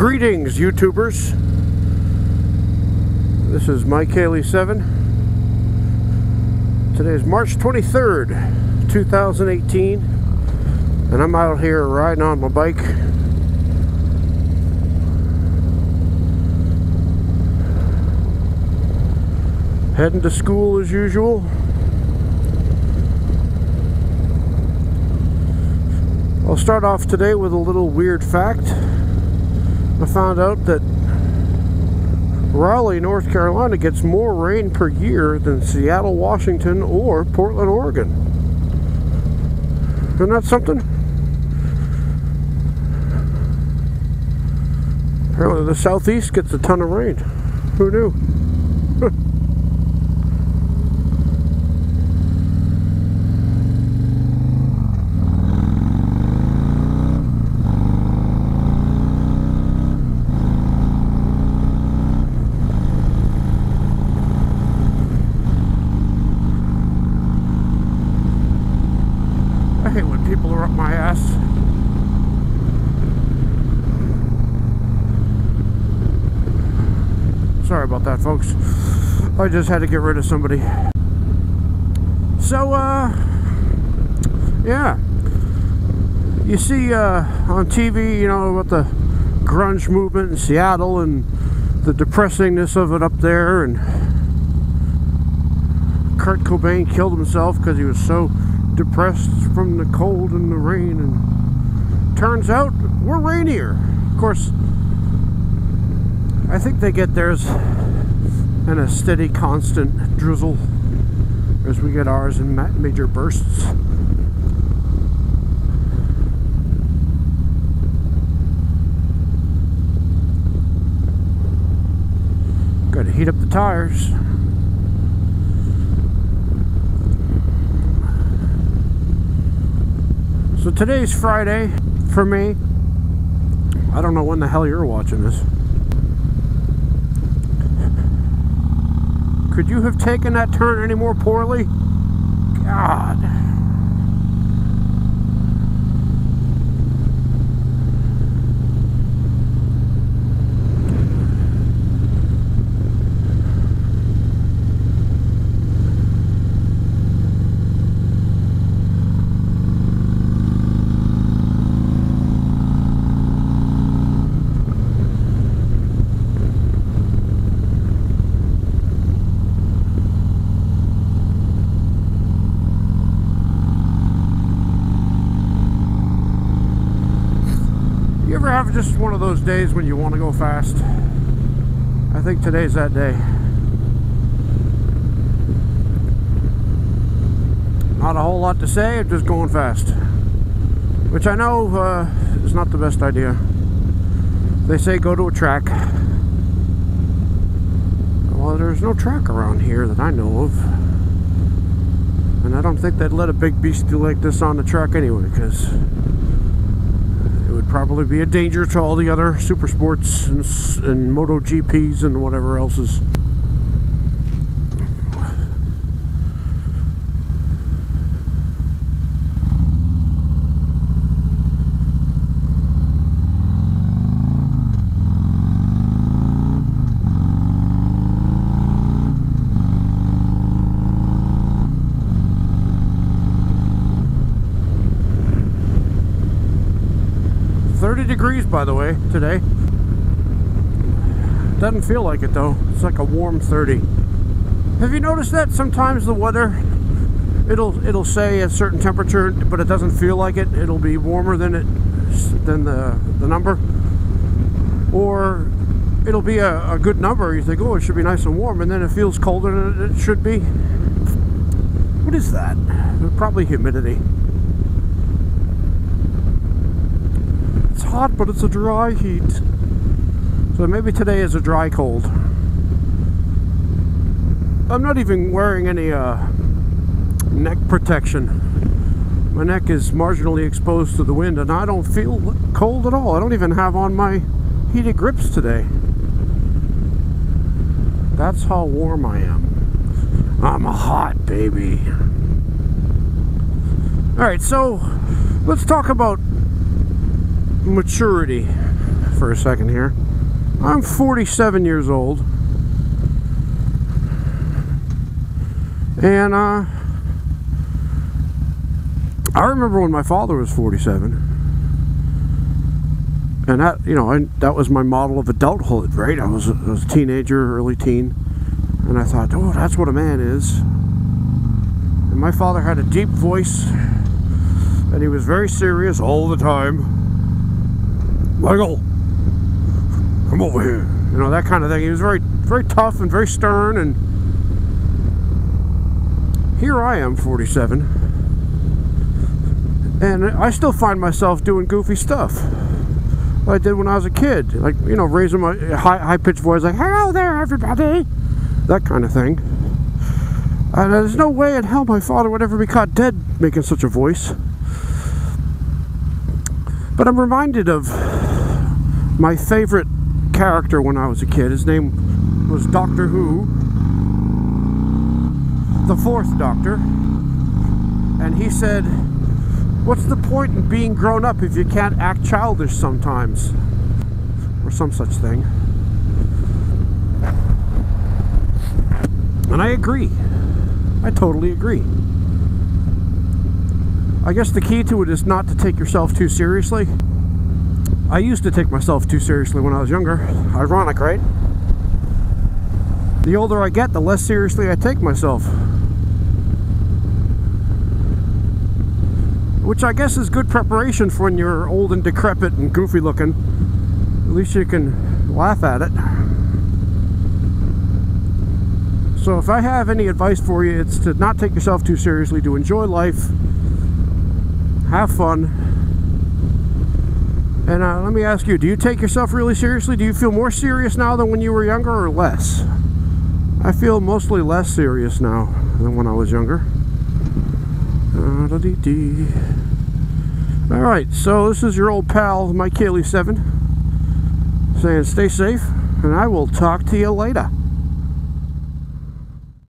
Greetings, YouTubers. This is Mike Haley 7. Today is March 23rd, 2018, and I'm out here riding on my bike. Heading to school as usual. I'll start off today with a little weird fact. I found out that Raleigh, North Carolina gets more rain per year than Seattle, Washington, or Portland, Oregon. Isn't that something? Apparently the southeast gets a ton of rain. Who knew? I hate when people are up my ass. Sorry about that, folks. I just had to get rid of somebody. So, yeah. You see on TV, you know, about the grunge movement in Seattle and the depressingness of it up there, and Kurt Cobain killed himself because he was so depressed from the cold and the rain, and turns out we're rainier. Of course, I think they get theirs in a steady, constant drizzle, as we get ours in major bursts. Got to heat up the tires. So today's Friday for me. I don't know when the hell you're watching this. Could you have taken that turn any more poorly? God. You ever have just one of those days when you want to go fast? I think today's that day. Not a whole lot to say, I'm just going fast. Which I know is not the best idea. They say go to a track. Well, there's no track around here that I know of. And I don't think they'd let a big beastie like this on the track anyway, because would probably be a danger to all the other super sports and MotoGPs and whatever else is. Degrees, by the way, today. Doesn't feel like it though. It's like a warm 30. Have you noticed that sometimes the weather, it'll say a certain temperature, but it doesn't feel like it. It'll be warmer than the number, or it'll be a good number. You think, oh, it should be nice and warm, and then it feels colder than it should be. What is that? Probably humidity. It's hot, but it's a dry heat. So maybe today is a dry cold. I'm not even wearing any neck protection. My neck is marginally exposed to the wind, and I don't feel cold at all. I don't even have on my heated grips today. That's how warm I am. I'm a hot baby. Alright, so let's talk about maturity for a second here. I'm 47 years old. And I remember when my father was 47. And that, you know, that was my model of adulthood, right? I was a teenager, early teen. And I thought, oh, that's what a man is. And my father had a deep voice. And he was very serious all the time. Michael, come over here. You know, that kind of thing. He was very, very tough and very stern. And here I am, 47. And I still find myself doing goofy stuff. Like I did when I was a kid. Like, you know, raising my high-pitched voice, like, hello there, everybody. That kind of thing. And there's no way in hell my father would ever be caught dead making such a voice. But I'm reminded of my favorite character when I was a kid. His name was Doctor Who, the fourth Doctor. And he said, what's the point in being grown up if you can't act childish sometimes? Or some such thing. And I agree. I totally agree. I guess the key to it is not to take yourself too seriously. I used to take myself too seriously when I was younger. Ironic, right? The older I get, the less seriously I take myself. Which I guess is good preparation for when you're old and decrepit and goofy looking. At least you can laugh at it. So if I have any advice for you, it's to not take yourself too seriously, to enjoy life, have fun. And let me ask you, do you take yourself really seriously? Do you feel more serious now than when you were younger, or less? I feel mostly less serious now than when I was younger. Alright, so this is your old pal, Mike Haley 7, saying stay safe, and I will talk to you later.